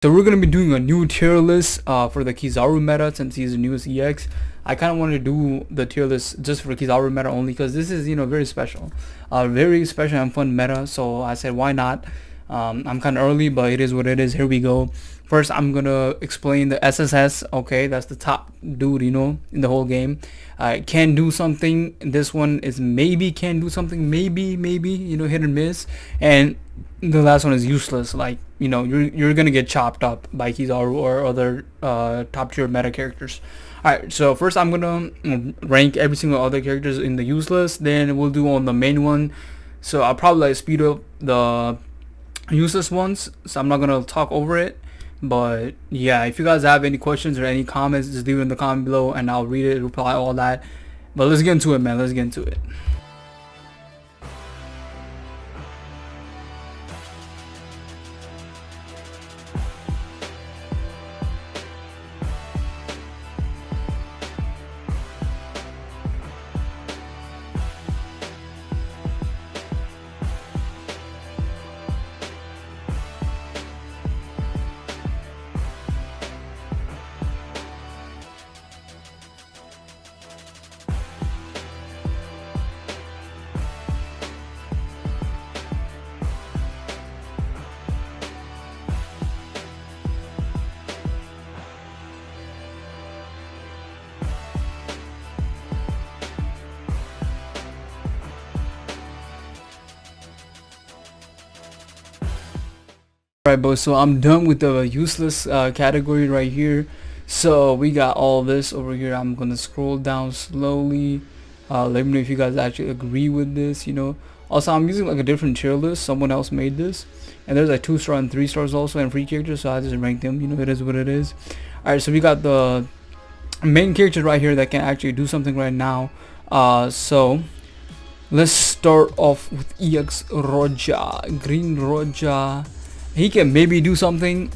So we're gonna be doing a new tier list for the Kizaru meta since he's the newest EX. I kind of want to do the tier list just for Kizaru meta only because this is very special, very special and fun meta. So I said why not? I'm kind of early, but it is what it is. Here we go. First, I'm gonna explain the SSS. Okay, that's the top dude in the whole game. Can do something. This one is maybe can do something. Maybe hit and miss. And the last one is useless. Like you're gonna get chopped up by Kizaru or other top tier meta characters. Alright, so first I'm gonna rank every single other characters in the useless. Then we'll do on the main one. So I'll probably speed up the useless ones. So I'm not gonna talk over it. But yeah, if you guys have any questions or any comments, just leave it in the comment below and I'll read it, reply, all that. But let's get into it, man. Let's get into it. Alright, boys, so I'm done with the useless category right here. So we got all this over here. I'm gonna scroll down slowly. Let me know if you guys actually agree with this. Also, I'm using like a different tier list. Someone else made this, and there's like 2-star and 3 stars also, and free characters, so I just ranked them. It is what it is. Alright, so we got the main characters right here that can actually do something right now. So let's start off with EX Roja, Green Roja. He can maybe do something,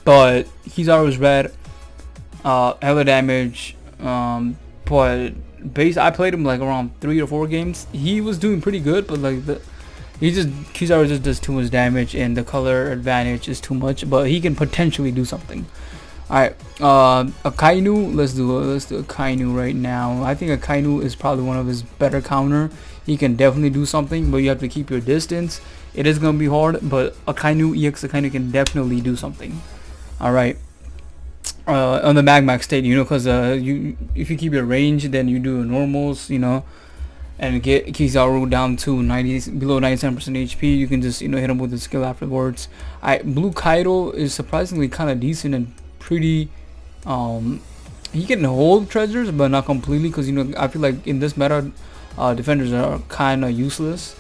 but he's always red. Hella damage. But base, I played him like around 3 or 4 games. He was doing pretty good, but like Kizaru just does too much damage, and the color advantage is too much. But he can potentially do something. Alright, a Kynu. Let's do a Kynu right now. I think a Kynu is probably one of his better counter. He can definitely do something, but you have to keep your distance. It is gonna be hard, but a Kynu EX can definitely do something. Alright. On the Magmax state, because if you keep your range, then you do normals, and get Kizaru down to below 97% HP. You can just hit him with the skill afterwards. Blue Kaido is surprisingly kind of decent and pretty. He can hold treasures, but not completely, because I feel like in this meta, defenders are kind of useless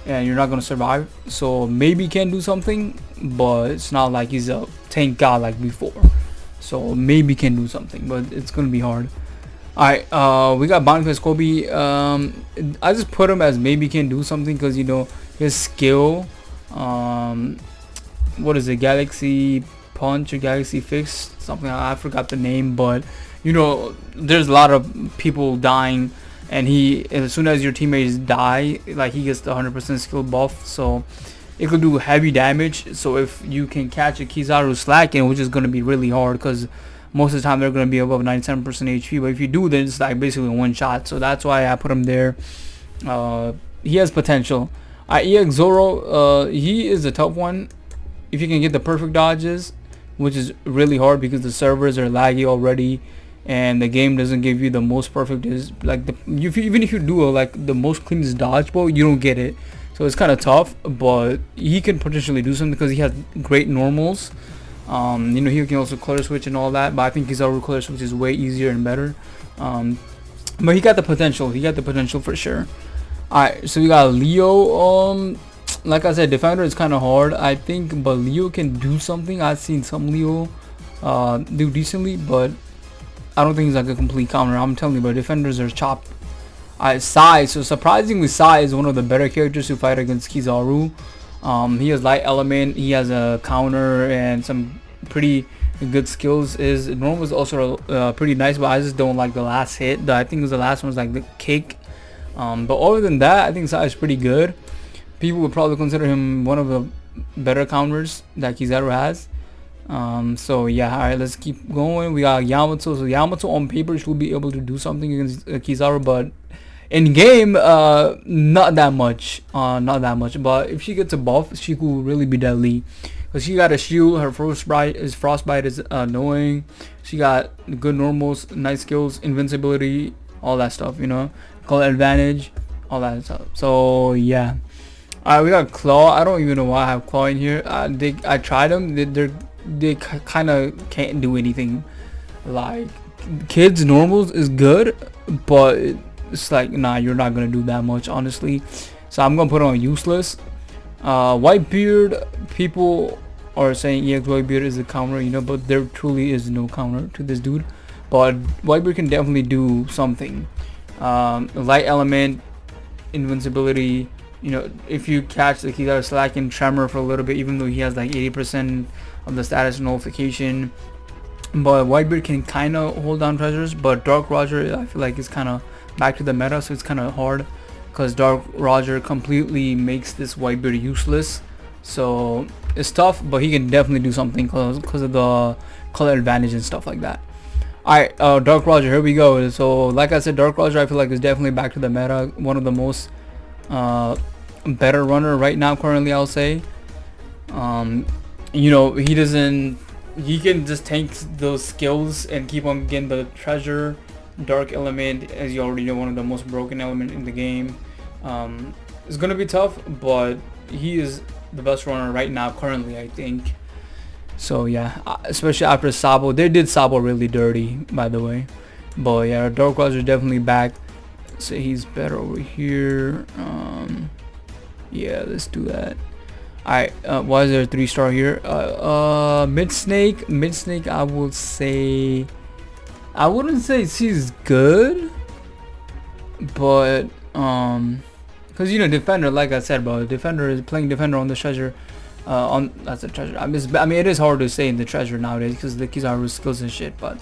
and you're not going to survive. So maybe he can do something, but it's not like he's a tank god like before. So maybe can do something, but it's going to be hard. Alright, we got Boniface Kobe. I just put him as maybe can do something because his skill, what is it, Galaxy Punch or Galaxy Fix, something, I forgot the name, but there's a lot of people dying, and as soon as your teammates die, like, he gets the 100% skill buff, so it could do heavy damage. So if you can catch a Kizaru slacking, which is going to be really hard because most of the time they're going to be above 97% HP, but if you do, then it's like basically one shot. So that's why I put him there. He has potential. Exoro, he is a tough one if you can get the perfect dodges, which is really hard because the servers are laggy already and the game doesn't give you the most perfect, is like even if you do the most cleanest dodgeball, you don't get it. So it's kind of tough, but he can potentially do something because he has great normals. He can also color switch and all that, but I think Kizaru color switch is way easier and better. But he got the potential. He got the potential for sure. Alright, so we got Leo. Like I said, defender is kind of hard, I think, but Leo can do something. I've seen some Leo do decently, but I don't think he's like a complete counter. I'm telling you, but defenders are chopped. Sai, so surprisingly, Sai is one of the better characters to fight against Kizaru. He has light element, he has a counter and some pretty good skills. His normal is also pretty nice, but I just don't like the last hit. I think the last one was like the kick. But other than that, I think Sai is pretty good. People would probably consider him one of the better counters that Kizaru has. So yeah, all right, let's keep going. We got Yamato. So Yamato on paper should be able to do something against Kizaru, but in game, not that much. Not that much. But if she gets a buff, she could really be deadly. Cause she got a shield. Her frostbite is annoying. She got good normals, nice skills, invincibility, all that stuff. You know, color advantage, all that stuff. So yeah. Alright, we got Claw. I don't even know why I have Claw in here. I tried them. They kind of can't do anything. Like kids normals is good, but it's like, nah, you're not gonna do that much, honestly. So I'm gonna put it on useless. Whitebeard, people are saying EX Whitebeard is a counter, you know, but there truly is no counter to this dude. But Whitebeard can definitely do something. Light element, invincibility. You know, if you catch the Kizaru slack and tremor for a little bit, even though he has like 80% of the status nullification. But Whitebeard can kind of hold down treasures, but Dark Roger, I feel like, is kind of back to the meta, so it's kind of hard because Dark Roger completely makes this Whitebeard useless. So it's tough, but he can definitely do something because of the color advantage and stuff like that. Alright, Dark Roger, here we go. So like I said, Dark Roger I feel like is definitely back to the meta, one of the most better runner right now currently, I'll say. You know, he can just tank those skills and keep on getting the treasure. Dark element, as you already know, one of the most broken element in the game. It's gonna be tough, but he is the best runner right now currently, I think. So yeah, especially after Sabo. They did Sabo really dirty, by the way. But yeah, Dark Roger is definitely back. So he's better over here. Yeah, let's do that. Alright, why is there a 3-star here? Mid Snake, I would say, I wouldn't say she's good, but because you know, defender, like I said, bro, defender is playing defender on the treasure. That's a treasure. I mean, it is hard to say in the treasure nowadays because the Kizaru skills and shit. But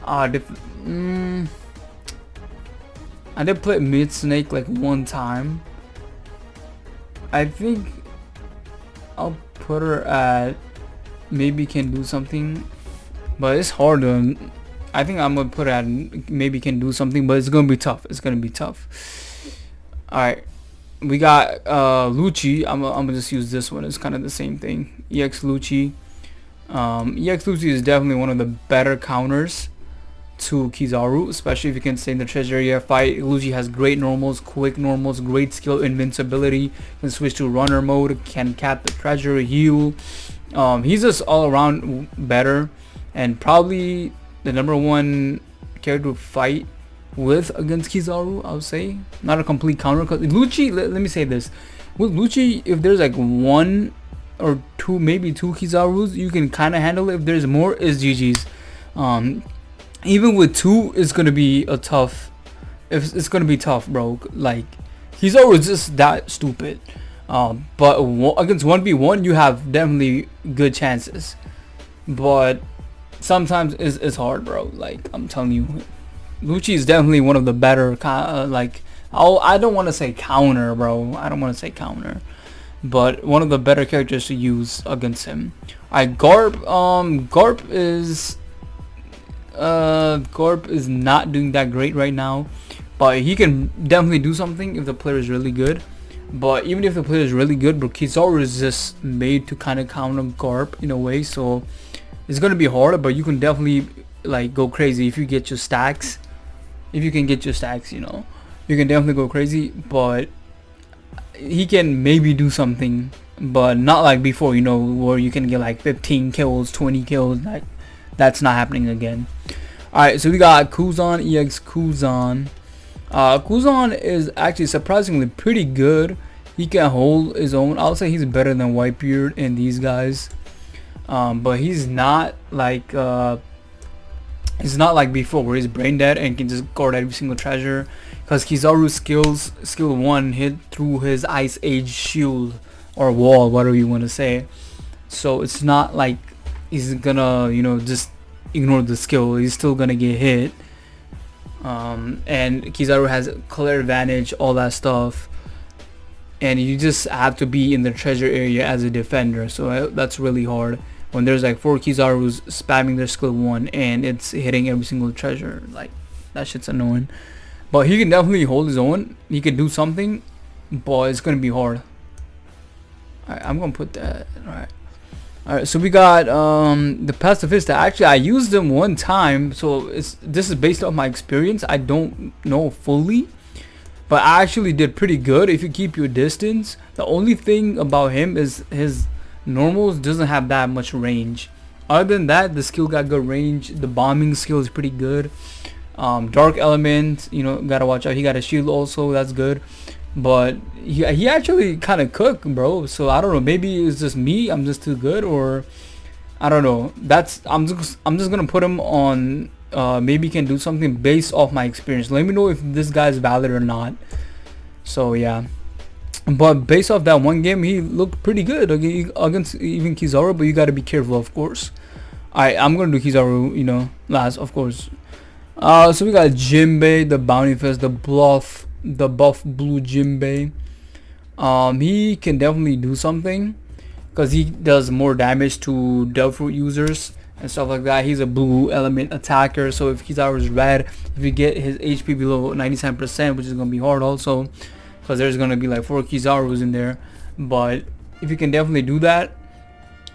I did play mid Snake like one time. I think I'll put her at maybe can do something, but it's hard to. I think I'm gonna put her at maybe can do something, but it's gonna be tough. It's gonna be tough. All right, we got Luchi. I'm gonna just use this one. It's kind of the same thing. EX Luchi. EX Luchi is definitely one of the better counters to Kizaru, especially if you can stay in the treasure area fight. Luchi has great normals, quick normals, great skill, invincibility, can switch to runner mode, can cap the treasure, heal. He's just all around better, and probably the #1 character to fight with against Kizaru, I would say. Not a complete counter, because Luchi, let me say this, with Luchi, if there's like one or two, maybe two Kizarus, you can kind of handle it. If there's more, it's GG's. Even with two, it's gonna be a tough. If it's gonna be tough, bro. Like Kizaru is just that stupid. But against 1v1, you have definitely good chances. But sometimes it's hard, bro. Like I'm telling you, Luchi is definitely one of the better. Like I don't want to say counter, bro. I don't want to say counter, but one of the better characters to use against him. Garp. Garp is not doing that great right now, but he can definitely do something if the player is really good. But even if the player is really good, bro, Kizaru is just made to kind of counter Garp in a way, so it's gonna be hard. But you can definitely like go crazy if you get your stacks. If you can get your stacks, you know, you can definitely go crazy. But he can maybe do something, but not like before, you know, where you can get like 15 kills, 20 kills. Like that's not happening again. Alright, so we got Kuzon, EX Kuzon. Kuzon is actually surprisingly pretty good. He can hold his own. I'll say he's better than Whitebeard and these guys. But he's not like before, where he's brain dead and can just guard every single treasure. Because Kizaru's skill 1 hit through his Ice Age shield or wall, whatever you want to say. So it's not like he's gonna, you know, just ignore the skill. He's still gonna get hit. And Kizaru has color advantage, all that stuff, and you just have to be in the treasure area as a defender, so that's really hard. when there's like 4 Kizarus spamming their skill 1 and it's hitting every single treasure. Like, that shit's annoying. But he can definitely hold his own. He can do something, but it's gonna be hard. Alright, I'm gonna put that. Alright, so we got the pacifist. Actually, I used them one time, so this is based off my experience. I don't know fully, but I actually did pretty good if you keep your distance. The only thing about him is his normals doesn't have that much range. Other than that, the skill got good range. The bombing skill is pretty good. Dark element, you know, gotta watch out. He got a shield also, that's good. But he actually kind of cooked, bro. So I don't know, maybe it's just me, I'm just too good, or I don't know. I'm just gonna put him on maybe he can do something based off my experience. Let me know if this guy's valid or not. So yeah, but based off that one game, he looked pretty good against even Kizaru, but you got to be careful, of course. I'm gonna do Kizaru, you know, last, of course. So we got Jinbei, the bounty fist, the buff blue Jinbei. He can definitely do something because he does more damage to Devil Fruit users and stuff like that. He's a blue element attacker, so if Kizaru is red, if you get his HP below 97%, which is gonna be hard also, because there's gonna be like 4 Kizarus in there. But if you can definitely do that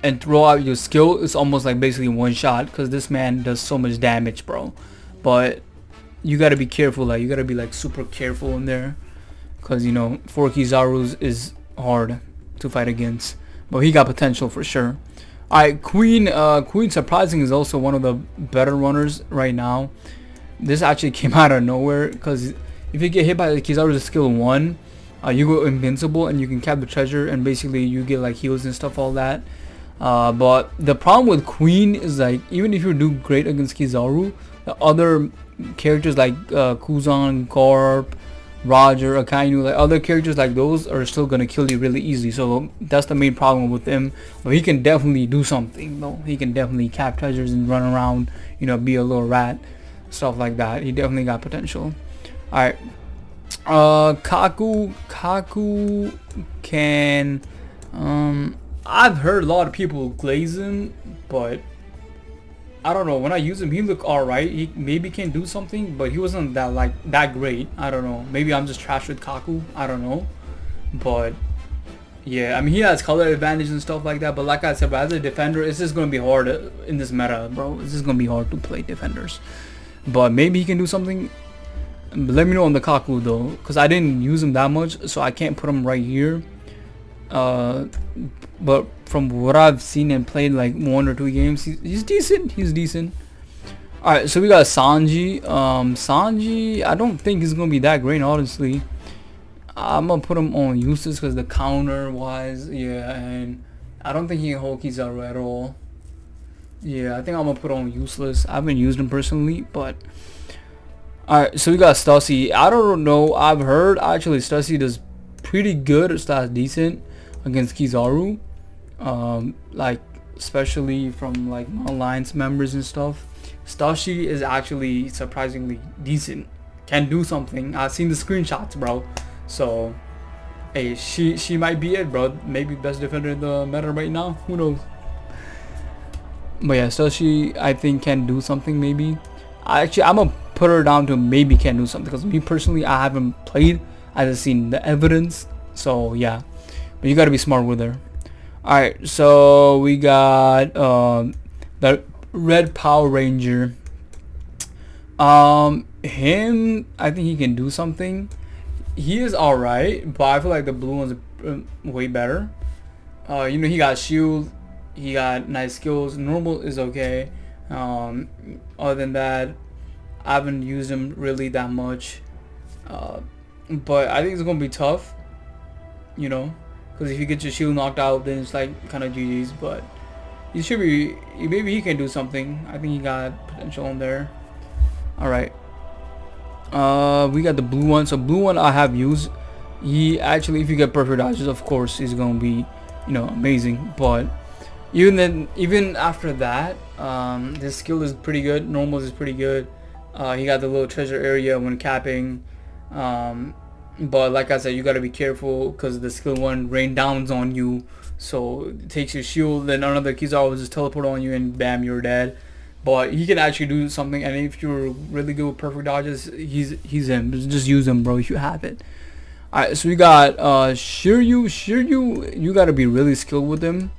and throw out your skill, it's almost like basically one shot, because this man does so much damage, bro. But you gotta be careful, like you gotta be like super careful in there, because you know 4 Kizarus is hard to fight against, but he got potential for sure. Alright, Queen surprising is also one of the better runners right now. This actually came out of nowhere, because if you get hit by the Kizaru's skill 1, you go invincible and you can cap the treasure, and basically you get like heals and stuff, all that. But the problem with Queen is, like, even if you do great against Kizaru, the other characters like Kuzon, Garp, Roger, Kynu, like other characters like those are still gonna kill you really easily. So that's the main problem with him. But he can definitely do something though. He can definitely cap treasures and run around, you know, be a little rat, stuff like that. He definitely got potential. Alright, Kaku can I've heard a lot of people glaze him, but I don't know, when I use him he looked alright. He maybe can do something, but he wasn't that great. I don't know, maybe I'm just trash with Kaku, I don't know. But yeah, I mean, he has color advantage and stuff like that, but like I said, as a defender, it's just gonna be hard in this meta, bro. It's just gonna be hard to play defenders, but maybe he can do something. Let me know on the Kaku though, because I didn't use him that much, so I can't put him right here. But from what I've seen and played like 1 or 2 games, he's decent. He's decent. Alright, so we got Sanji. Sanji, I don't think he's gonna be that great, honestly. I'm gonna put him on useless because the counter wise, yeah, and I don't think he can hold Kizaru at all. Yeah, I think I'm gonna put on useless. I haven't used him personally, but alright, so we got Stashi. I don't know, I've heard actually Stashi does pretty good, or starts decent against Kizaru, like especially from like Alliance members and stuff. Stashi is actually surprisingly decent, can do something. I've seen the screenshots, bro. So hey, she might be it, bro. Maybe best defender in the meta right now, who knows. But yeah, Stashi I think can do something. Maybe I'm gonna put her down to maybe can do something, because me personally, I haven't played, I just seen the evidence. So yeah, but you gotta be smart with her. Alright, so we got the Red Power Ranger. Him, I think he can do something. He is alright, but I feel like the blue one's way better. You know, he got shield, he got nice skills. Normal is okay. Other than that, I haven't used him really that much. But I think it's gonna be tough, you know, because if you get your shield knocked out, then it's like kind of GG's. But he should be, maybe he can do something. I think he got potential in there. All right, we got the blue one. So blue one I have used. He actually, if you get perfect dodges, of course he's gonna be, you know, amazing. But even after that, his skill is pretty good. Normals is pretty good. He got the little treasure area when capping. But like I said, you gotta be careful because the skill 1 rain downs on you, So it takes your shield, then another Kizaru will just teleport on you and bam, you're dead. But he can actually do something, and if you're really good with perfect dodges, he's him. Just use him, bro, if you have it. Alright, so we got Shiru, you gotta be really skilled with him.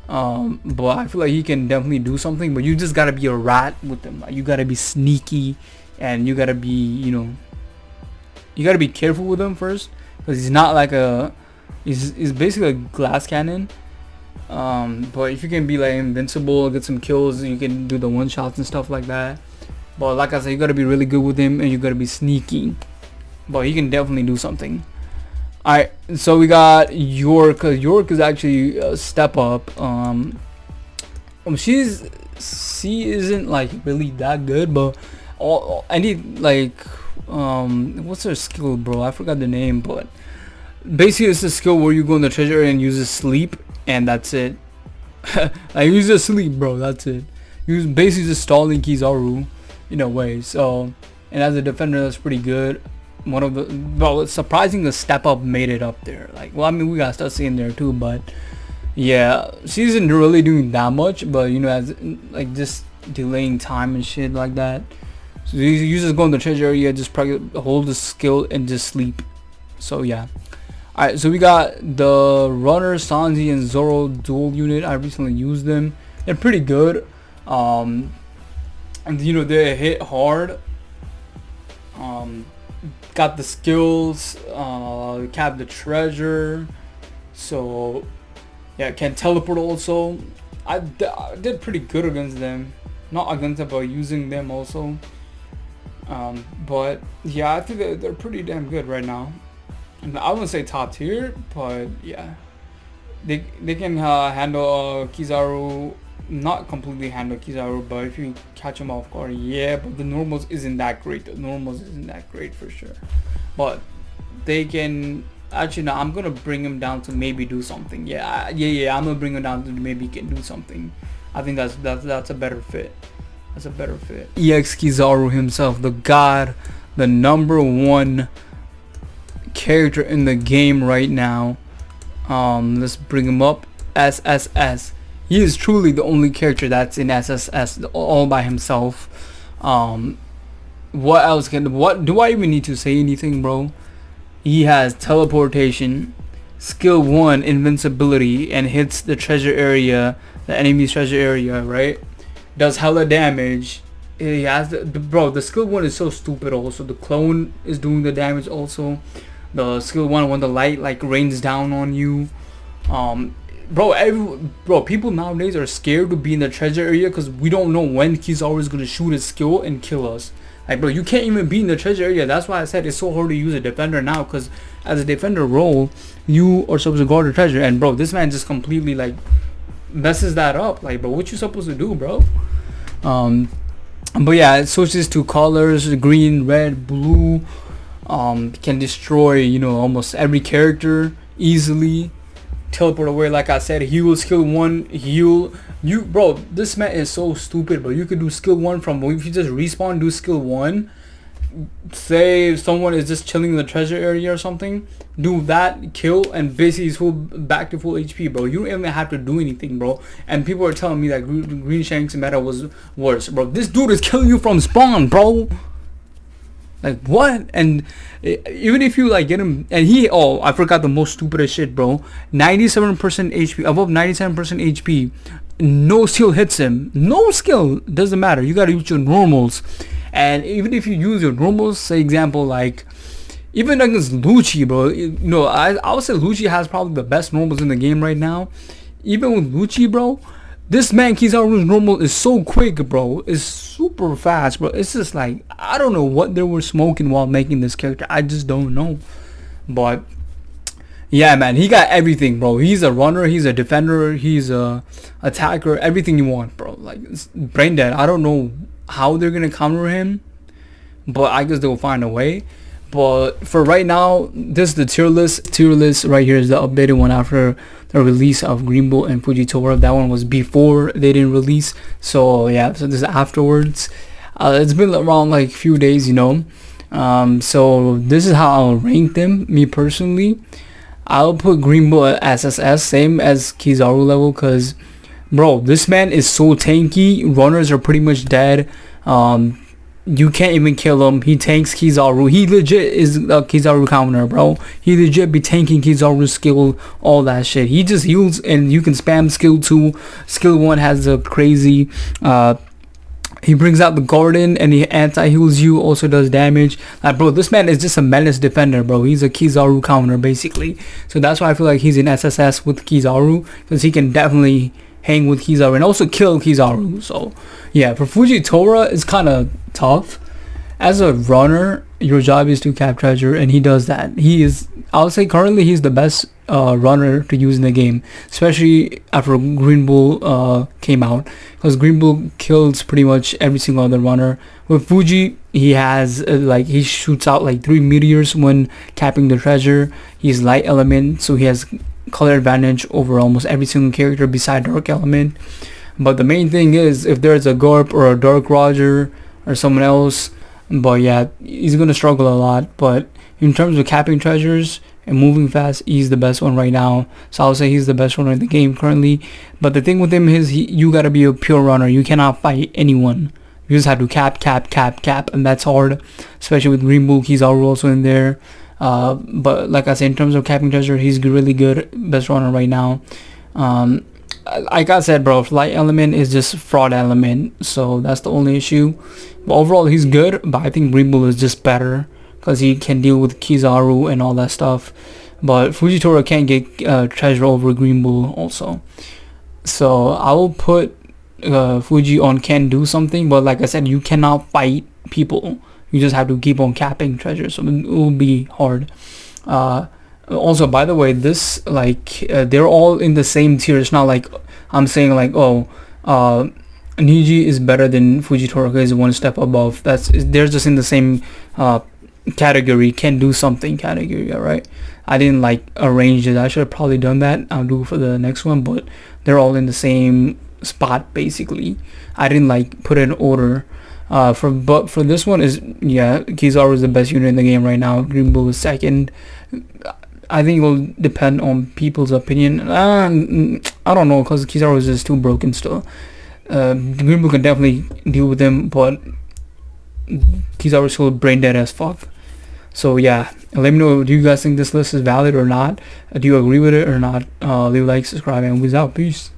But I feel like he can definitely do something, but you just gotta be a rat with him. Like, you gotta be sneaky, and you gotta be, you gotta be careful with him first, because he's not like he's basically a glass cannon. But if you can be like invincible, get some kills, you can do the one shots and stuff like that. But like I said, you gotta be really good with him, and you gotta be sneaky. But he can definitely do something. Alright, so we got York. York is actually a step up. She isn't like really that good, but I need like what's her skill, bro? I forgot the name, but basically it's a skill where you go in the treasure area and use sleep, and that's it. I use a sleep, bro. That's it. Use basically just stalling Kizaru in a way. So, and as a defender, that's pretty good. One of the, well, it's surprising the step up made it up there. Like, well, I mean, we got Stashi in there too, but yeah, she isn't really doing that much, but as like just delaying time and shit like that. So you just go in the treasure area, just hold the skill and just sleep. So yeah. Alright, so we got the runner, Sanji and Zoro dual unit. I recently used them. They're pretty good. And they hit hard. Got the skills, cap the treasure, so yeah, can teleport also. I did pretty good against them, not against them, but using them also. But yeah, I think they're pretty damn good right now. And I wouldn't say top tier, but yeah, they can handle Kizaru. Not completely handle Kizaru, but if you catch him off guard, yeah. But the normals isn't that great. The normals isn't that great for sure. But they can actually. No, I'm gonna bring him down to maybe do something. Yeah. I'm gonna bring him down to maybe can do something. I think that's a better fit. That's a better fit. Ex Kizaru himself, the god, the #1 character in the game right now. Let's bring him up. SSS. He is truly the only character that's in SSS all by himself. What else what do I even need to say anything, bro? He has teleportation, skill 1 invincibility, and hits the treasure area, the enemy's treasure area, right? Does hella damage. He has the skill 1 is so stupid also. The clone is doing the damage also. The skill 1 when the light like rains down on you. Bro, people nowadays are scared to be in the treasure area because we don't know when Kizaru is gonna shoot his skill and kill us. Like, bro, you can't even be in the treasure area. That's why I said it's so hard to use a defender now, because as a defender role, you are supposed to guard the treasure, and bro, this man just completely like messes that up. Like, bro, what you supposed to do, bro? But yeah, it switches to colors: green, red, blue. Can destroy almost every character easily. Teleport away, like I said. Heal, skill 1, heal. Bro, this man is so stupid, but you could do skill 1 from, if you just respawn, do skill 1. Say someone is just chilling in the treasure area or something, do that, kill, and basically he's back to full HP, bro. You don't even have to do anything, bro. And people are telling me that Green Shanks meta was worse, bro. This dude is killing you from spawn, bro. Like, what? And even if you like get him, and I forgot the most stupidest shit, bro. 97% HP, above 97% HP, no skill hits him. No skill, doesn't matter. You gotta use your normals. And even if you use your normals, say example like even against Luchi, bro. I would say Luchi has probably the best normals in the game right now. Even with Luchi, bro, this man Kizaru's normal is so quick, bro. It's super fast, bro. It's just like, I don't know what they were smoking while making this character. I just don't know. But yeah, man, he got everything, bro. He's a runner, he's a defender, he's a attacker, everything you want, bro. Like, it's brain dead. I don't know how they're gonna counter him, but I guess they'll find a way. But for right now, this is the tier list. Tier list right here is the updated one after the release of Green Bull and Fujitora. That one was before they didn't release. So yeah, so this is afterwards. It's been around like a few days, so this is how I'll rank them, me personally. I'll put Green Bull at SSS, same as Kizaru level, because bro, this man is so tanky. Runners are pretty much dead. You can't even kill him. He tanks Kizaru. He legit is a Kizaru counter, bro. He legit be tanking Kizaru's skill, all that shit. He just heals and you can spam skill 2. Skill 1 has a crazy he brings out the garden and he anti-heals you, also does damage. Like, bro, this man is just a menace defender, bro. He's a Kizaru counter, basically. So that's why I feel like he's in SSS with Kizaru, because he can definitely hang with Kizaru and also kill Kizaru. So yeah, for Fujitora, it's kind of tough. As a runner, your job is to cap treasure, and he does that. He is, I would say currently he's the best runner to use in the game, especially after Green Bull came out, because Green Bull kills pretty much every single other runner. With Fuji, he has like, he shoots out like 3 meteors when capping the treasure. He's light element, so he has color advantage over almost every single character beside dark element. But the main thing is, if there's a Garp or a Dark Roger or someone else, but yeah, he's gonna struggle a lot. But in terms of capping treasures and moving fast, he's the best one right now. So I'll say he's the best runner in the game currently. But the thing with him is, you gotta be a pure runner. You cannot fight anyone. You just have to cap, and that's hard, especially with Green Bull. He's also in there. But like I said, in terms of capping treasure, he's really good, best runner right now. Like I said, bro, light element is just fraud element, so that's the only issue. But overall, he's good, but I think Green Bull is just better because he can deal with Kizaru and all that stuff. But Fujitora can't get treasure over Green Bull also. So I will put Fuji on can do something, but like I said, you cannot fight people. You just have to keep on capping treasure, so it will be hard. Also, by the way, this they're all in the same tier. It's not like I'm saying like, oh, Niji is better than Fujitora because he's one step above. They're just in the same category, can do something category. All right, I didn't like arrange it. I should have probably done that. I'll do it for the next one, but they're all in the same spot basically. I didn't like put it in order. But for this one is, yeah, Kizaru is the best unit in the game right now. Green Bull is second. I think it will depend on people's opinion. I don't know, because Kizaru is just too broken still. Green Bull can definitely deal with him, but Kizaru is still brain dead as fuck. So yeah, let me know, do you guys think this list is valid or not? Do you agree with it or not? Leave a like, subscribe, and we's out. Peace.